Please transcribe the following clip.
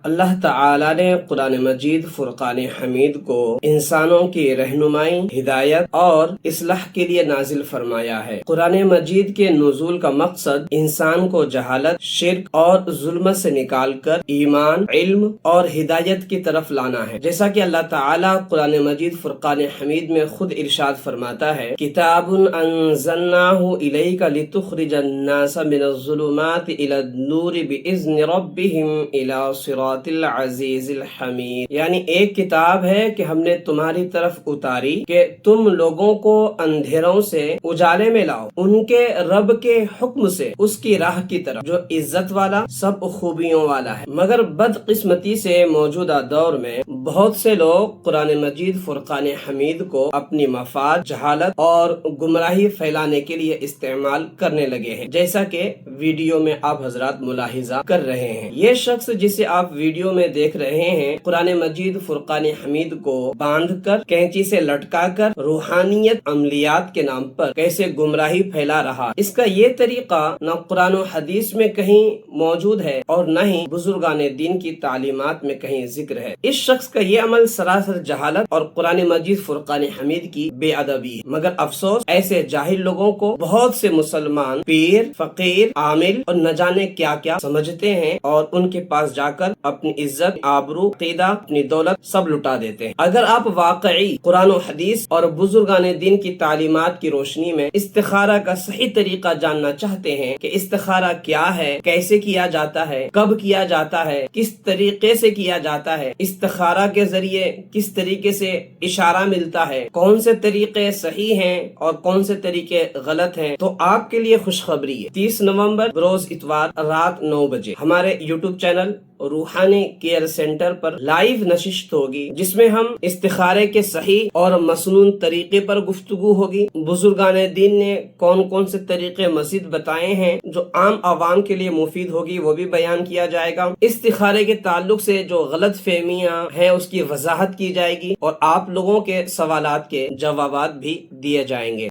اللہ تعالی نے قرآن مجید فرقان حمید کو انسانوں کی رہنمائی، ہدایت اور اصلاح کے لیے نازل فرمایا ہے۔ قرآن مجید کے نزول کا مقصد انسان کو جہالت، شرک اور ظلمت سے نکال کر ایمان، علم اور ہدایت کی طرف لانا ہے۔ جیسا کہ اللہ تعالی قرآن مجید فرقان حمید میں خود ارشاد فرماتا ہے، کتاب انزلناہ الیک لتخرج الناس من الظلمات الی النور باذن ربہم الی صراط العزیز الحمید، یعنی ایک کتاب ہے کہ ہم نے تمہاری طرف اتاری کہ تم لوگوں کو اندھیروں سے اجالے میں لاؤ، ان کے رب کے حکم سے اس کی راہ کی طرف جو عزت والا، سب خوبیوں والا ہے۔ مگر بدقسمتی سے موجودہ دور میں بہت سے لوگ قرآن مجید فرقان حمید کو اپنی مفاد، جہالت اور گمراہی پھیلانے کے لیے استعمال کرنے لگے ہیں، جیسا کہ ویڈیو میں آپ حضرات ملاحظہ کر رہے ہیں۔ یہ شخص جسے آپ ویڈیو میں دیکھ رہے ہیں، قرآن مجید فرقان حمید کو باندھ کر، کینچی سے لٹکا کر روحانیت عملیات کے نام پر کیسے گمراہی پھیلا رہا، اس کا یہ طریقہ نہ قرآن و حدیث میں کہیں موجود ہے اور نہ ہی بزرگان دین کی تعلیمات میں کہیں ذکر ہے۔ اس شخص کا یہ عمل سراسر جہالت اور قرآن مجید فرقان حمید کی بے ادبی ہے۔ مگر افسوس، ایسے جاہل لوگوں کو بہت سے مسلمان پیر، فقیر، عامل اور نہ جانے کیا کیا سمجھتے ہیں اور ان کے پاس جا کر اپنی عزت، آبرو، عقیدہ، اپنی دولت سب لٹا دیتے ہیں۔ اگر آپ واقعی قرآن و حدیث اور بزرگان دین کی تعلیمات کی روشنی میں استخارہ کا صحیح طریقہ جاننا چاہتے ہیں کہ استخارہ کیا ہے، کیسے کیا جاتا ہے، کب کیا جاتا ہے، کس طریقے سے کیا جاتا ہے، استخارہ کے ذریعے کس طریقے سے اشارہ ملتا ہے، کون سے طریقے صحیح ہیں اور کون سے طریقے غلط ہیں، تو آپ کے لیے خوشخبری ہے۔ 30 نومبر بروز اتوار رات 9 بجے ہمارے یوٹیوب چینل روحانی کیئر سینٹر پر لائیو نشست ہوگی، جس میں ہم استخارے کے صحیح اور مسنون طریقے پر گفتگو ہوگی۔ بزرگان دین نے کون کون سے طریقے مزید بتائے ہیں جو عام عوام کے لیے مفید ہوگی، وہ بھی بیان کیا جائے گا۔ استخارے کے تعلق سے جو غلط فہمیاں ہیں اس کی وضاحت کی جائے گی اور آپ لوگوں کے سوالات کے جوابات بھی دیے جائیں گے۔